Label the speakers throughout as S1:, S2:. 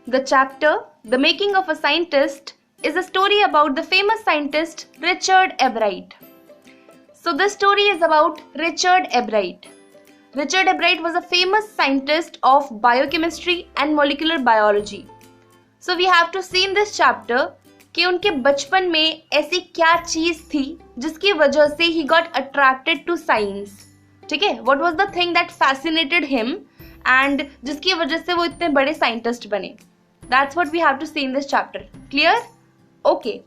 S1: The chapter, The Making of a Scientist, is a story about the famous scientist Richard Ebright. So this story is about Richard Ebright. Richard Ebright was a famous scientist of biochemistry and molecular biology. So we have to see in this chapter कि उनके बचपन में ऐसी क्या चीज थी जिसकी वजह से he got attracted to science. ठीक है, what was the thing that fascinated him and जिसकी वजह से वो इतने बड़े साइंटिस्ट बने. That's what we have to see in this chapter. Clear? Okay.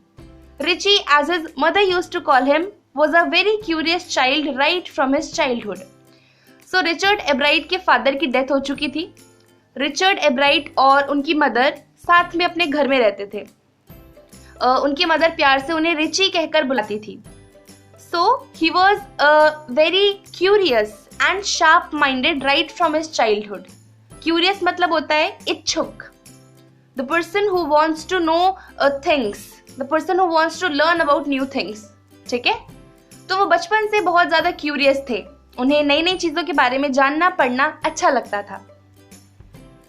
S1: Richie, as his mother used to call him, was a very curious child right from his childhood. So Richard Ebright के father की death हो चुकी थी. Richard Ebright और उनकी mother साथ में अपने घर में रहते थे. उनकी मदर प्यार से उन्हें रिची कहकर बुलाती थी. So he was very curious and sharp-minded right from his childhood. Curious मतलब होता है इच्छुक. The person who wants to know things. The person who wants to learn about new things. ठीक है? तो वो बचपन से बहुत ज़्यादा क्यूरियस थे. उन्हें नई नई चीज़ों के बारे में जानना पढ़ना अच्छा लगता था.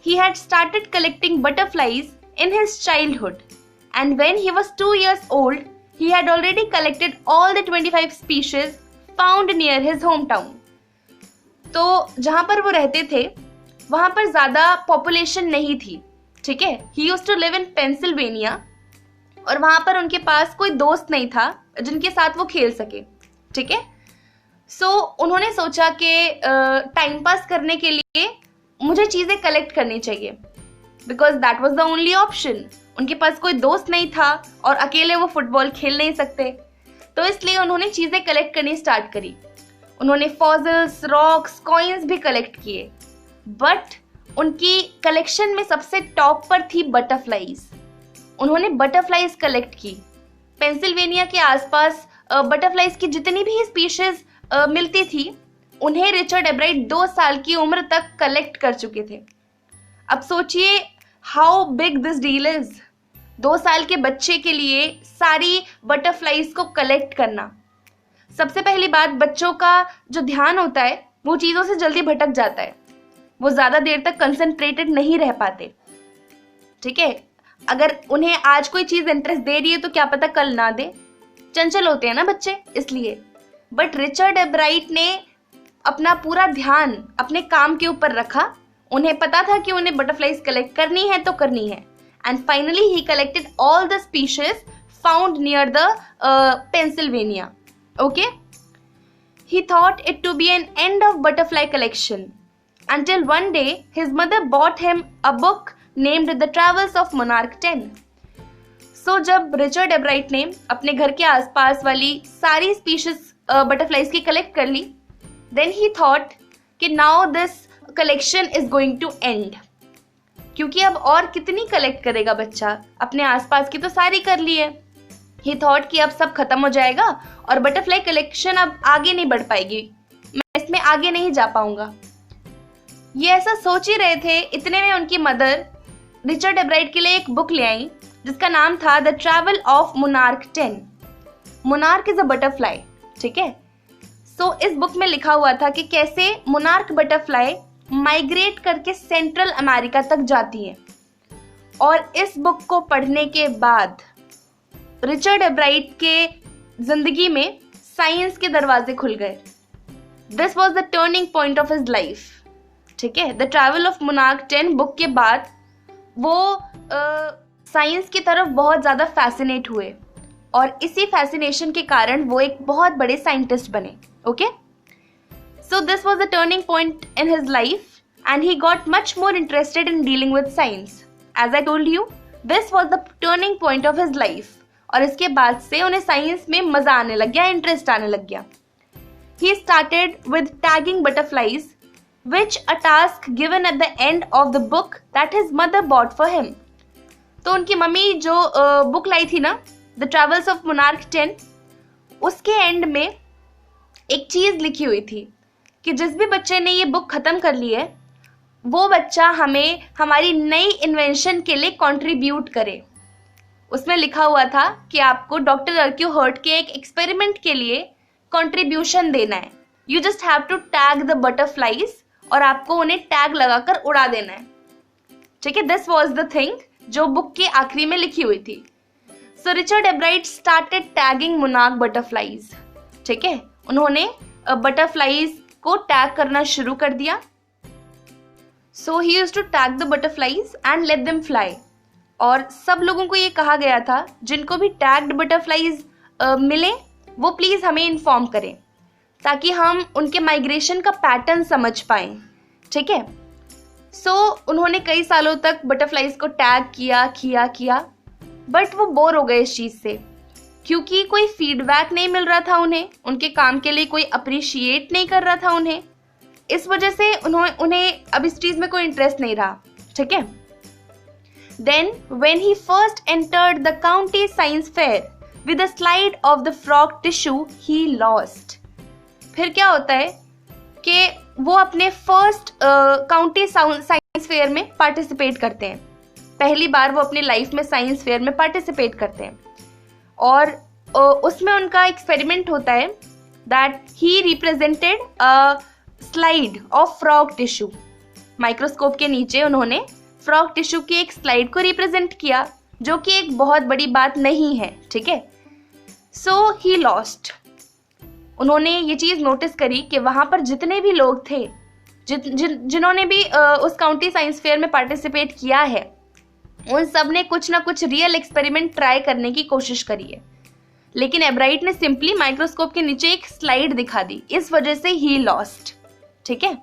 S1: He had started collecting butterflies in his childhood, and when he was 2 years old, he had already collected all the 25 species found near his hometown. तो जहाँ पर वो रहते थे वहाँ पर ज़्यादा पॉपुलेशन नहीं थी. ठीक है, he used to live in Pennsylvania और वहां पर उनके पास कोई दोस्त नहीं था जिनके साथ वो खेल सके. ठीक है, सो उन्होंने सोचा कि टाइम पास करने के लिए मुझे चीजें कलेक्ट करनी चाहिए, because that was the only option. उनके पास कोई दोस्त नहीं था और अकेले वो फुटबॉल खेल नहीं सकते, तो इसलिए उन्होंने चीजें कलेक्ट करनी स्टार्ट करी. उन्होंने फॉसिल्स, रॉक्स, कॉइन्स भी कलेक्ट किए, बट उनकी कलेक्शन में सबसे टॉप पर थी बटरफ्लाइज. उन्होंने बटरफ्लाइज कलेक्ट की. पेंसिल्वेनिया के आसपास बटरफ्लाइज की जितनी भी स्पीशीज मिलती थी उन्हें रिचर्ड एब्राइट 2 साल की उम्र तक कलेक्ट कर चुके थे. अब सोचिए how big this deal is. 2 साल के बच्चे के लिए सारी बटरफ्लाइज को कलेक्ट करना. सबसे पहली बात, बच्चों का जो ध्यान होता है वो चीज़ों से जल्दी भटक जाता है. वो ज़्यादा देर तक कंसंट्रेटेड नहीं रह पाते. ठीक है, अगर उन्हें आज कोई चीज़ इंटरेस्ट दे रही है तो क्या पता कल ना दे. चंचल होते हैं ना बच्चे, इसलिए. बट रिचर्ड एब्राइट ने अपना पूरा ध्यान अपने काम के ऊपर रखा. उन्हें पता था कि उन्हें बटरफ्लाइज कलेक्ट करनी है तो करनी है. And finally he collected all the species found near the Pennsylvania. Okay, he thought it to be an end of butterfly collection until one day his mother bought him a book named The Travels of Monarch 10. So जब Richard एब्राइट ने अपने घर के आसपास वाली सारी species butterflies की collect कर ली, then he thought कि now this collection is going to end. क्योंकि अब और कितनी कलेक्ट करेगा बच्चा, अपने आसपास की तो सारी कर ली है. He thought कि अब सब खत्म हो जाएगा और बटरफ्लाई कलेक्शन अब आगे नहीं बढ़ पाएगी, मैं इसमें आगे नहीं जा पाऊंगा. ये ऐसा सोच ही रहे थे, इतने में उनकी मदर रिचर्ड एब्राइट के लिए एक बुक ले आई जिसका नाम था the travel of monarch 10. Monarch is a butterfly. ठीक है, सो इस बुक में लिखा हुआ था कि कैसे मोनार्क बटरफ्लाई माइग्रेट करके सेंट्रल अमेरिका तक जाती है. और इस बुक को पढ़ने के बाद रिचर्ड एब्राइट के जिंदगी में साइंस के दरवाजे खुल गए. This was the turning point of his life. ठीक है, the travel of monarch 10 book के बाद वो साइंस की तरफ बहुत ज़्यादा फैसिनेट हुए और इसी फैसिनेशन के कारण वो एक बहुत बड़े साइंटिस्ट बने. Okay, so this was the turning point in his life and he got much more interested in dealing with science. As I told you, this was the turning point of his life. और इसके बाद से उन्हें science में मज़ा आने लग गया, इंटरेस्ट आने लग गया. He started with tagging butterflies, which a task given at the end of the book that his mother bought for him. तो उनकी मम्मी जो बुक लाई थी ना, The Travels of Monarch 10, उसके एंड में एक चीज़ लिखी हुई थी कि जिस भी बच्चे ने ये बुक ख़त्म कर ली है वो बच्चा हमें हमारी नई इन्वेंशन के लिए कंट्रीब्यूट करे. उसमें लिखा हुआ था कि आपको डॉक्टर अर्क्यू हर्ट के एक एक्सपेरिमेंट के लिए कंट्रीब्यूशन देना है. You just have to tag the butterflies और आपको उन्हें टैग लगाकर उड़ा देना है. ठीक है, दिस वॉज द थिंग जो बुक के आखिरी में लिखी हुई थी. So Richard Ebright started tagging monarch butterflies. ठीक है, उन्होंने बटरफ्लाईज को टैग करना शुरू कर दिया. So he used to tag the butterflies and let them fly. और सब लोगों को ये कहा गया था जिनको भी टैग्ड बटरफ्लाईज मिले वो प्लीज हमें इन्फॉर्म करें ताकि हम उनके माइग्रेशन का पैटर्न समझ पाएं. ठीक है, सो उन्होंने कई सालों तक बटरफ्लाईज को टैग किया बट वो बोर हो गए इस चीज से क्योंकि कोई फीडबैक नहीं मिल रहा था उन्हें, उनके काम के लिए कोई अप्रिशिएट नहीं कर रहा था उन्हें. इस वजह से उन्हें अब इस चीज में कोई इंटरेस्ट नहीं रहा. ठीक है, then when he first entered the county science fair with a slide of the frog tissue he lost. फिर क्या होता है कि वो अपने फर्स्ट काउंटी साइंस फेयर में पार्टिसिपेट करते हैं. पहली बार वो अपनी लाइफ में साइंस फेयर में पार्टिसिपेट करते हैं और उसमें उनका एक्सपेरिमेंट होता है that he represented a slide of frog tissue. Microscope के नीचे उन्होंने फ्रॉग टिश्यू की एक स्लाइड को रिप्रेजेंट किया जो कि एक बहुत बड़ी बात नहीं है. ठीक है, सो ही लॉस्ट. उन्होंने ये चीज नोटिस करी कि वहां पर जितने भी लोग थे जिन्होंने भी उस काउंटी साइंस फेयर में पार्टिसिपेट किया है उन सब ने कुछ ना कुछ रियल एक्सपेरिमेंट ट्राई करने की कोशिश करी है, लेकिन एब्राइट ने सिंपली माइक्रोस्कोप के नीचे एक स्लाइड दिखा दी. इस वजह से ही लॉस्ट. ठीक है,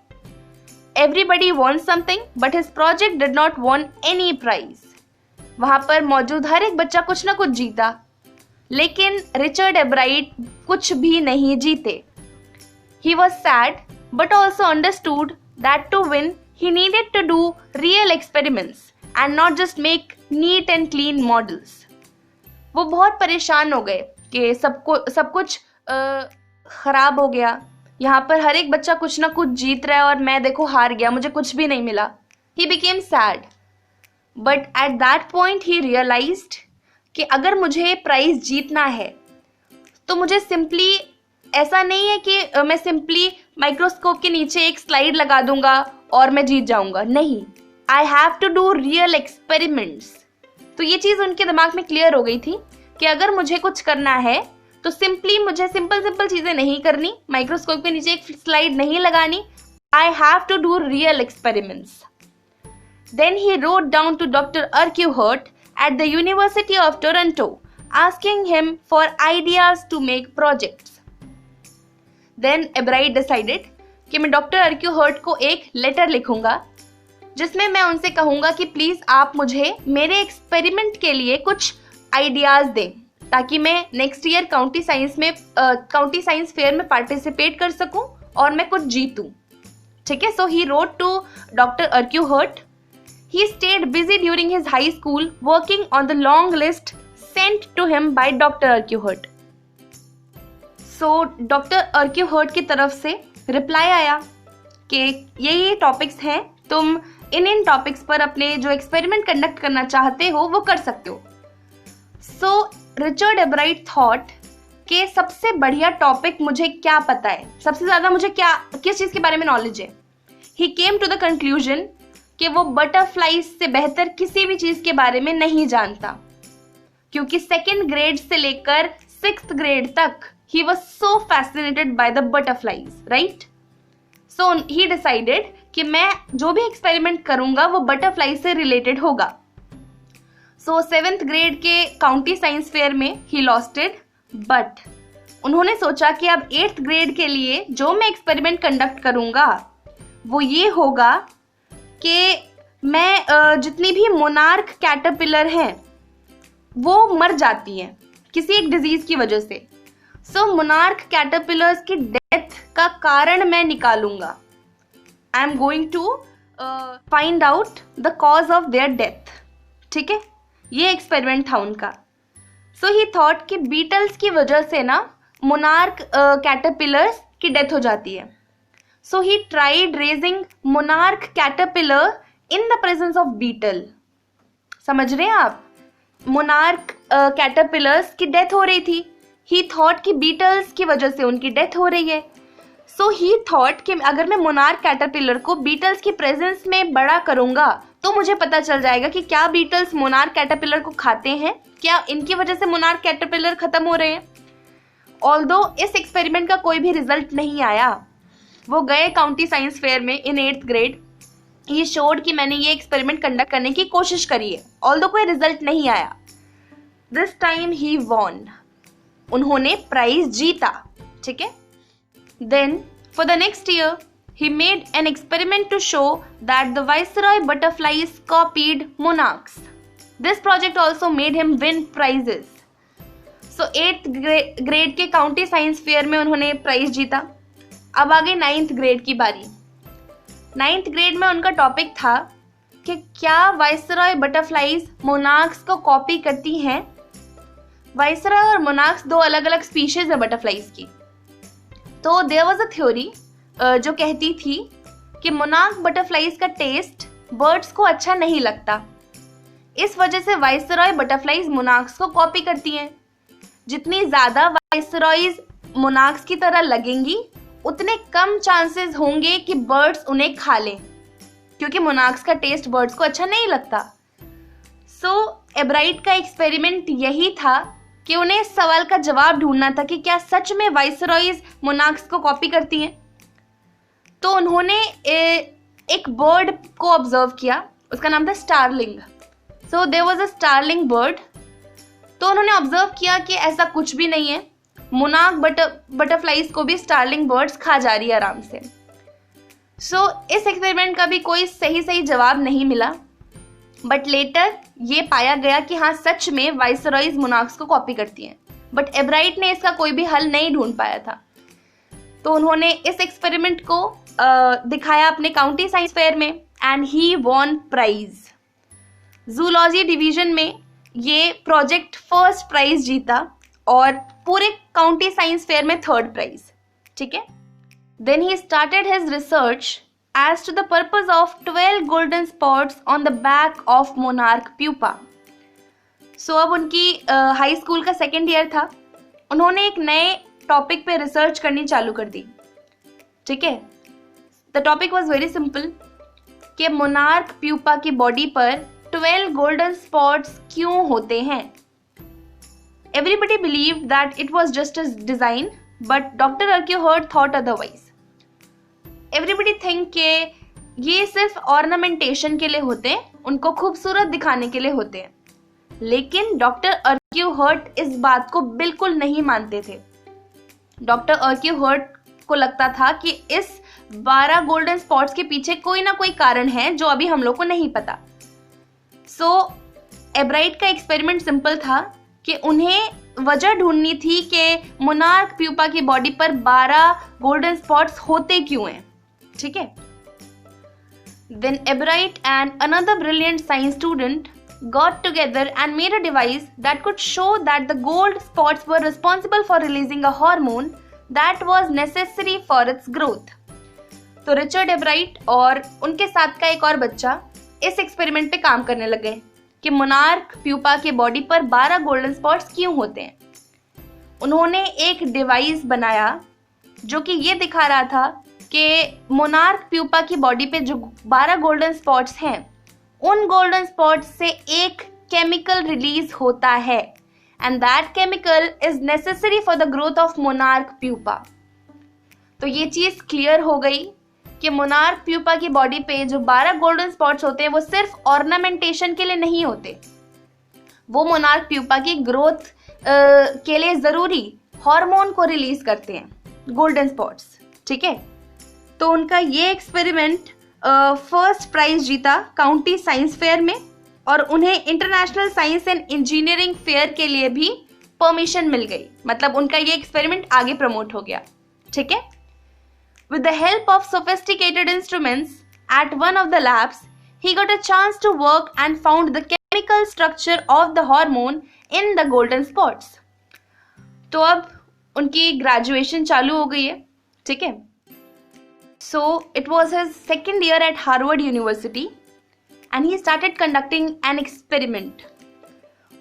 S1: everybody want something but his project did not won any prize. वहां पर मौजूद हर एक बच्चा कुछ ना कुछ जीता लेकिन रिचर्ड एब्राइट कुछ भी नहीं जीते. He was sad but also understood that to win he needed to do real experiments and not just make neat and clean models. वो बहुत परेशान हो गए कि सब कुछ खराब हो गया. यहाँ पर हर एक बच्चा कुछ ना कुछ जीत रहा है और मैं देखो हार गया, मुझे कुछ भी नहीं मिला. He became sad. But at that point he realized कि अगर मुझे प्राइज जीतना है तो मुझे सिंपली ऐसा नहीं है कि मैं सिंपली माइक्रोस्कोप के नीचे एक स्लाइड लगा दूंगा और मैं जीत जाऊंगा. नहीं, I have to do real experiments. तो ये चीज उनके दिमाग में क्लियर हो गई थी कि अगर मुझे कुछ करना है तो सिंपली मुझे सिंपल चीजें नहीं करनी, माइक्रोस्कोप के नीचे एक स्लाइड नहीं लगानी. I have to do real experiments. Then he wrote down to doctor Urquhart at the University of Toronto asking him for ideas to make projects. Then Ebright decided कि मैं डॉक्टर अर्क्यूहर्ट को एक letter लिखूंगा जिसमें मैं उनसे कहूंगा कि प्लीज आप मुझे मेरे एक्सपेरिमेंट के लिए कुछ आइडियाज दें ताकि मैं next year county science fair में पार्टिसिपेट कर सकूं और मैं कुछ जीतूं. ठीक है, so he wrote to doctor Urquhart. He stayed busy during his high school working on the long list sent to him by Dr. Urquhart. So Dr. Urquhart की तरफ से रिप्लाई आया कि ये टॉपिक्स हैं, तुम इन टॉपिक्स पर अपने जो एक्सपेरिमेंट कंडक्ट करना चाहते हो वो कर सकते हो. So रिचर्ड एब्राइट थॉट कि सबसे बढ़िया टॉपिक मुझे क्या पता है, सबसे ज्यादा मुझे किस चीज के बारे में नॉलेज है. He came to the conclusion कि वो बटरफ्लाईज से बेहतर किसी भी चीज के बारे में नहीं जानता क्योंकि 2nd ग्रेड से लेकर 6th ग्रेड तक he was so fascinated by the butterflies. Right, so he decided कि मैं जो भी एक्सपेरिमेंट करूंगा वो बटरफ्लाई से रिलेटेड होगा. सो 7th ग्रेड के काउंटी साइंस फेयर में ही लॉस्ट इट. बट उन्होंने सोचा कि अब 8th ग्रेड के लिए जो मैं एक्सपेरिमेंट कंडक्ट करूंगा वो ये होगा कि मैं जितनी भी मोनार्क कैटरपिलर हैं वो मर जाती हैं किसी एक डिजीज की वजह से. सो मोनार्क कैटरपिलर्स की डेथ का कारण मैं निकालूंगा. I am going to find out the cause of their death. ठीक है, ये एक्सपेरिमेंट था उनका. सो ही थॉट कि बीटल्स की वजह से ना मोनार्क कैटरपिलर्स की डेथ हो जाती है. So he tried raising monarch caterpillar in the presence of beetle. समझ रहे हैं आप, मोनार्क कैटरपिलर्स की डेथ हो रही थी. He thought कि बीटल्स की वजह से उनकी डेथ हो रही है. So he thought कि अगर मैं मोनार्क कैटरपिलर को बीटल्स की प्रेजेंस में बड़ा करूंगा तो मुझे पता चल जाएगा कि क्या बीटल्स मोनार्क कैटरपिलर को खाते हैं, क्या इनकी वजह से मोनार्क कैटरपिलर खत्म हो रहे हैं। ऑल्दो इस एक्सपेरिमेंट का कोई भी रिजल्ट नहीं आया, वो गए काउंटी साइंस फेयर में इन 8th ग्रेड, ये शोड कि मैंने ये एक्सपेरिमेंट कंडक्ट करने की कोशिश करी है, ऑल्दो कोई रिजल्ट नहीं आया। दिस टाइम ही वॉन, उन्होंने प्राइज जीता, ठीक है। Then for the next year he made an experiment to show that the viceroy butterflies copied monarchs. This project also made him win prizes. So 8th grade के county science fair में उन्होंने prize जीता। अब आ गई 9th grade की बारी। 9th grade में उनका टॉपिक था कि क्या वाइसरॉय बटरफ्लाइज मोनार्क्स को कॉपी करती हैं। वाइसरॉय और मोनार्क्स दो अलग अलग स्पीशीज है बटरफ्लाइज की। तो देयर वाज अ थ्योरी जो कहती थी कि मोनार्क बटरफ्लाइज का टेस्ट बर्ड्स को अच्छा नहीं लगता, इस वजह से वाइसरॉय बटरफ्लाइज मोनार्क्स को कॉपी करती हैं। जितनी ज्यादा वाइसरॉयज मोनार्क्स की तरह लगेंगी उतने कम चांसेस होंगे कि बर्ड्स उन्हें खा लें, क्योंकि मोनार्क्स का टेस्ट बर्ड्स को अच्छा नहीं लगता। सो एब्राइट का एक्सपेरिमेंट यही था कि उन्हें इस सवाल का जवाब ढूंढना था कि क्या सच में वाइसरॉयज मोनार्क्स को कॉपी करती हैं। तो उन्होंने एक बर्ड को ऑब्जर्व किया, उसका नाम था starling. So there was a starling bird. तो उन्होंने ऑब्जर्व किया कि ऐसा कुछ भी नहीं है, मोनार्क बटरफ्लाइज को भी स्टारलिंग बर्ड्स खा जा रही है आराम से। सो इस एक्सपेरिमेंट का भी कोई सही जवाब नहीं मिला, बट लेटर ये पाया गया कि हाँ सच में वाइसरॉयज मोनार्क्स को कॉपी करती हैं, बट एब्राइट ने इसका कोई भी हल नहीं ढूंढ पाया था। तो उन्होंने इस एक्सपेरिमेंट को दिखाया अपने काउंटी साइंस फेयर में and he won prize. Zoology division में ये प्रोजेक्ट फर्स्ट प्राइज जीता और पूरे काउंटी साइंस फेयर में 3rd प्राइज, ठीक है। Then he started his research as to the purpose of 12 golden spots on the back of monarch pupa. So अब उनकी हाई स्कूल का 2nd ईयर था, उन्होंने एक नए टॉपिक पे रिसर्च करनी चालू कर दी, ठीक है। The topic was very simple कि मोनार्क प्यूपा की बॉडी पर 12 गोल्डन स्पॉट्स क्यों होते हैं। Everybody believe that it was just a design, but doctor Urquhart thought otherwise. Everybody think के ये सिर्फ ऑर्नामेंटेशन के लिए होते हैं, उनको खूबसूरत दिखाने के लिए होते हैं, लेकिन डॉक्टर अर्क्यूहर्ट इस बात को बिल्कुल नहीं मानते थे। डॉक्टर अर्क्यूहर्ट को लगता था कि इस 12 गोल्डन स्पॉट्स के पीछे कोई ना कोई कारण है जो अभी हम लोग को नहीं पता। सो एब्राइट का एक्सपेरिमेंट सिंपल था कि उन्हें वजह ढूंढनी थी कि मोनार्क प्यूपा की बॉडी पर 12 गोल्डन स्पॉट्स होते क्यों हैं, ठीक है। Then Ebright and another brilliant science student got together and made a device that could show that the gold spots were responsible for releasing a hormone that was necessary for its growth. तो Richard एब्राइट और उनके साथ का एक और बच्चा इस experiment पे काम करने लगे कि मोनार्क प्यूपा के बॉडी पर 12 गोल्डन स्पॉट्स क्यों होते हैं। उन्होंने एक डिवाइस बनाया जो कि ये दिखा रहा था कि मोनार्क प्यूपा की बॉडी पे जो 12 गोल्डन स्पॉट्स हैं, उन गोल्डन स्पॉट्स से एक केमिकल रिलीज होता है and that chemical is necessary for the growth of monarch pupa. तो ये चीज क्लियर हो गई कि मोनार्क प्यूपा की बॉडी पे जो 12 गोल्डन स्पॉट्स होते हैं वो सिर्फ ऑर्नामेंटेशन के लिए नहीं होते, वो मोनार्क प्यूपा की ग्रोथ के लिए जरूरी हार्मोन को रिलीज करते हैं गोल्डन स्पॉट्स, ठीक है। तो उनका ये एक्सपेरिमेंट फर्स्ट प्राइज जीता काउंटी साइंस फेयर में और उन्हें international science and engineering fair के लिए भी परमिशन मिल गई, मतलब उनका ये एक्सपेरिमेंट आगे प्रमोट हो गया, ठीक है। With the help of sophisticated instruments at one of the labs he got a chance to work and found the chemical structure of the hormone in the golden spots. तो अब उनकी graduation चालू हो गई है, ठीक है। So it was his 2nd year at Harvard University and he started conducting an experiment.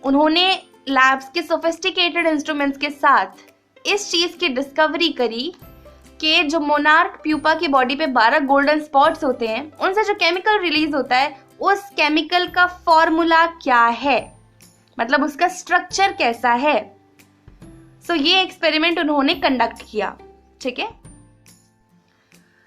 S1: उन्होंने लैब्स के सोफिस्टिकेटेड इंस्ट्रूमेंट्स के साथ इस चीज की डिस्कवरी करी कि जो मोनार्क प्यूपा की बॉडी पे 12 गोल्डन स्पॉट्स होते हैं, उनसे जो केमिकल रिलीज होता है उस केमिकल का फॉर्मूला क्या है, मतलब उसका स्ट्रक्चर कैसा है। सो ये एक्सपेरिमेंट उन्होंने कंडक्ट किया, ठीक है।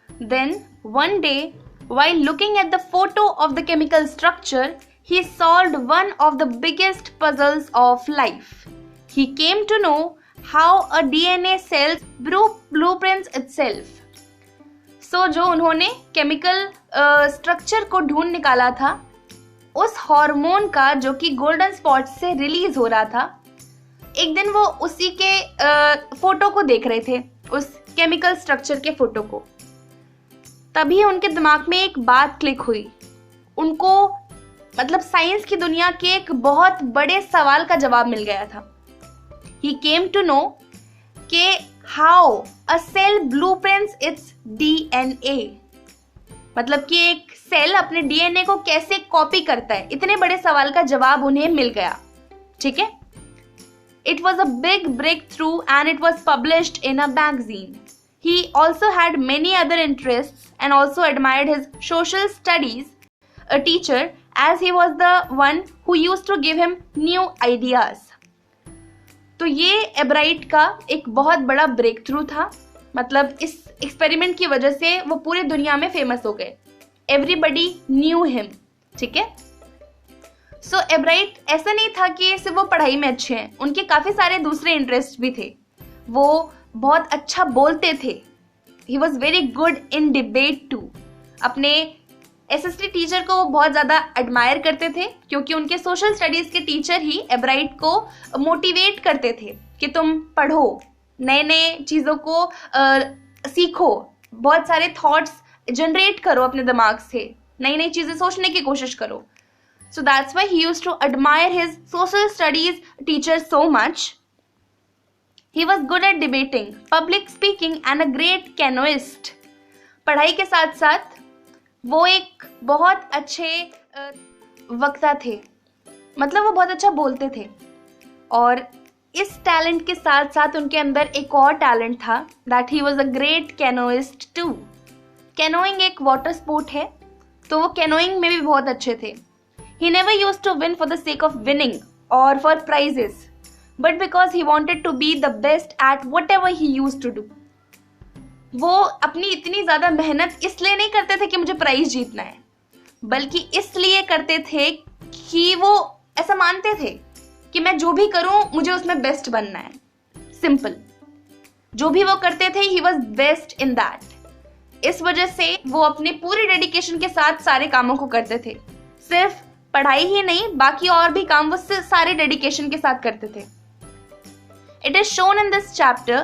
S1: Then one day while looking at the photo of the chemical structure, he solved one of the biggest puzzles of life. He came to know how a DNA cell blueprints itself. So जो उन्होंने chemical structure को ढूंढ निकाला था, उस hormone का जो कि गोल्डन स्पॉट से रिलीज हो रहा था, एक दिन वो उसी के फोटो को देख रहे थे, उस केमिकल स्ट्रक्चर के फोटो को। तभी उनके दिमाग में एक बात क्लिक हुई। उनको मतलब साइंस की दुनिया के एक बहुत बड़े सवाल का जवाब मिल गया था। He came to know कि how a cell blueprints its DNA, मतलब कि एक सेल अपने डीएनए को कैसे कॉपी करता है। इतने बड़े सवाल का जवाब उन्हें मिल गया, ठीक है। It was a big breakthrough and it was published in a magazine. He also had many other interests and also admired his social studies teacher as he was the one who used to give him new ideas. तो ये एब्राइट का एक बहुत बड़ा break through था, मतलब इस experiment की वजह से वो पूरी दुनिया में फेमस हो गए। एवरीबडी न्यू हिम, ठीक है। सो एब्राइट ऐसा नहीं था कि सिर्फ वो पढ़ाई में अच्छे हैं, उनके काफी सारे दूसरे इंटरेस्ट भी थे। वो बहुत अच्छा बोलते थे। He was very good in debate too. अपने एसएसटी टीचर को वो बहुत ज़्यादा एडमायर करते थे, क्योंकि उनके सोशल स्टडीज़ के टीचर ही एब्राइट को मोटिवेट करते थे कि तुम पढ़ो, नए नए चीज़ों को सीखो, बहुत सारे थॉट्स जनरेट करो अपने दिमाग से, नई नई चीज़ें सोचने की कोशिश करो। So that's why he used to admire his social studies teacher so much. He was good at debating, public speaking and a great canoeist. पढ़ाई के साथ साथ वो एक बहुत अच्छे वक्ता थे, मतलब वो बहुत अच्छा बोलते थे। और इस टैलेंट के साथ साथ उनके अंदर एक और टैलेंट था, that he was a great canoeist too. Canoeing एक वाटर स्पोर्ट है, तो वो कैनोइंग में भी बहुत अच्छे थे. He never used to win for the sake of winning और for prizes, but because he wanted to be the best at whatever he used to do. वो अपनी इतनी ज़्यादा मेहनत इसलिए नहीं करते थे कि मुझे प्राइज जीतना है, बल्कि इसलिए करते थे कि वो ऐसा मानते थे कि मैं जो भी करूं मुझे उसमें बेस्ट बनना है. सिंपल, जो भी वो करते थे he was best in that. इस वजह से वो अपने पूरे डेडिकेशन के साथ सारे कामों को करते थे. सिर्फ पढ़ाई ही नहीं, बाकी और भी काम वो सारे डेडिकेशन के साथ करते थे. It is shown in this chapter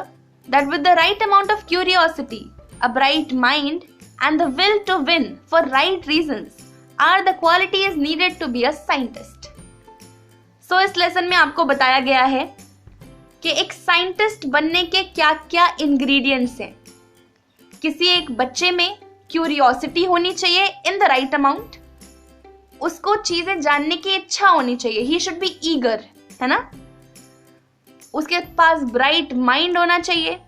S1: that with the right amount of curiosity, a bright mind, and the will to win for right reasons are the qualities needed to be a scientist. So इस lesson में आपको बताया गया है कि एक scientist बनने के क्या क्या इंग्रेडिएंट्स हैं. किसी एक बच्चे में क्यूरियोसिटी होनी चाहिए इन द राइट अमाउंट, उसको चीजें जानने की इच्छा होनी चाहिए, ही शुड बी ईगर, है ना. उसके पास ब्राइट माइंड होना चाहिए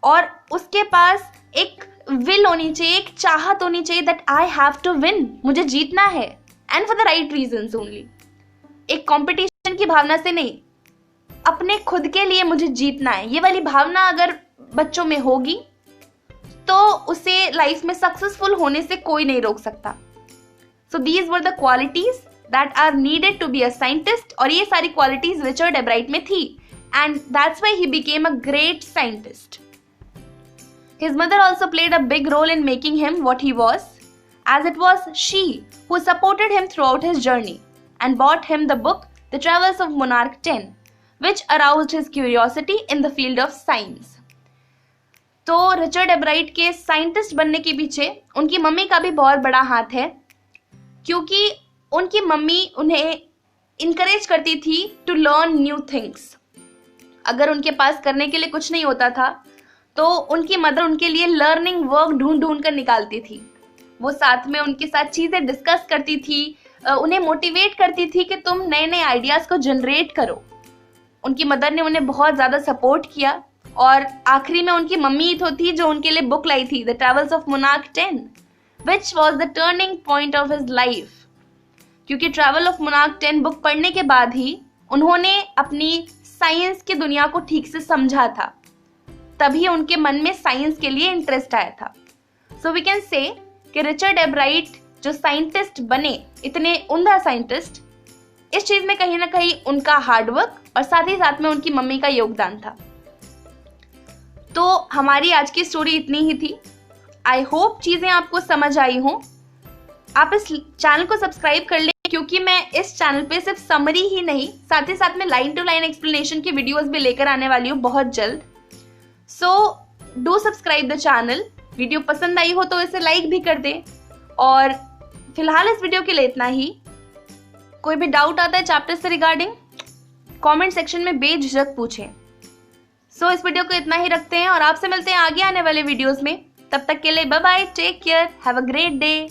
S1: और उसके पास एक विल होनी चाहिए, एक चाहत होनी चाहिए that I have to win, मुझे जीतना है, and for the right reasons only. एक कंपटीशन की भावना से नहीं, अपने खुद के लिए मुझे जीतना है, ये वाली भावना अगर बच्चों में होगी तो उसे लाइफ में सक्सेसफुल होने से कोई नहीं रोक सकता. So these were the qualities that are needed to be a scientist, और ये सारी क्वालिटीज रिचर्ड एब्राइट में थी. And that's why he became a great scientist. His mother also played a big role in making him what he was, as it was she who supported him throughout his journey and bought him the book The Travels of Monarch 10, which aroused his curiosity in the field of science. तो Richard एब्राइट के scientist बनने के पीछे उनकी mummy का भी बहुत बड़ा हाथ है, क्योंकि उनकी मम्मी उन्हें इनकरेज करती थी टू लर्न न्यू थिंग्स. अगर उनके पास करने के लिए कुछ नहीं होता था तो उनकी मदर उनके लिए लर्निंग वर्क ढूंढ ढूंढ कर निकालती थी. वो साथ में उनके साथ चीज़ें डिस्कस करती थी, उन्हें मोटिवेट करती थी कि तुम नए नए आइडियाज़ को जनरेट करो. उनकी मदर ने उन्हें बहुत ज़्यादा सपोर्ट किया और आखिरी में उनकी मम्मी तो थी जो उनके लिए बुक लाई थी, the travels of monarch 10, which was the turning point of his life. क्योंकि ट्रैवल ऑफ मोनार्क 10 बुक पढ़ने के बाद ही उन्होंने अपनी साइंस की दुनिया को ठीक से समझा था, तभी उनके मन में साइंस के लिए इंटरेस्ट आया था। सो वी कैन से कि रिचर्ड एब्राइट जो साइंटिस्ट बने, इतने उम्दा साइंटिस्ट, इस चीज में कहीं ना कहीं उनका हार्डवर्क और साथ ही साथ में उनकी मम्मी का योगदान था। तो हमारी आज की स्टोरी इतनी ही थी। आई होप चीजें आपको समझ आई हों। आप इस चैनल को सब्सक्राइब कर लें, क्योंकि मैं इस चैनल पे सिर्फ समरी ही नहीं, साथ ही साथ में लाइन टू लाइन एक्सप्लेनेशन की वीडियोस भी लेकर आने वाली हूँ बहुत जल्द। So do subscribe the channel. Video पसंद आई हो तो इसे लाइक भी कर दें। और फिलहाल इस वीडियो के लिए इतना ही। कोई भी डाउट आता है चैप्टर से रिगार्डिंग, कमेंट सेक्शन में बेझिझक पूछें। सो इस वीडियो को इतना ही रखते हैं और आपसे मिलते हैं आगे आने वाले वीडियोस में। तब तक के लिए bye bye, take care, have a great day.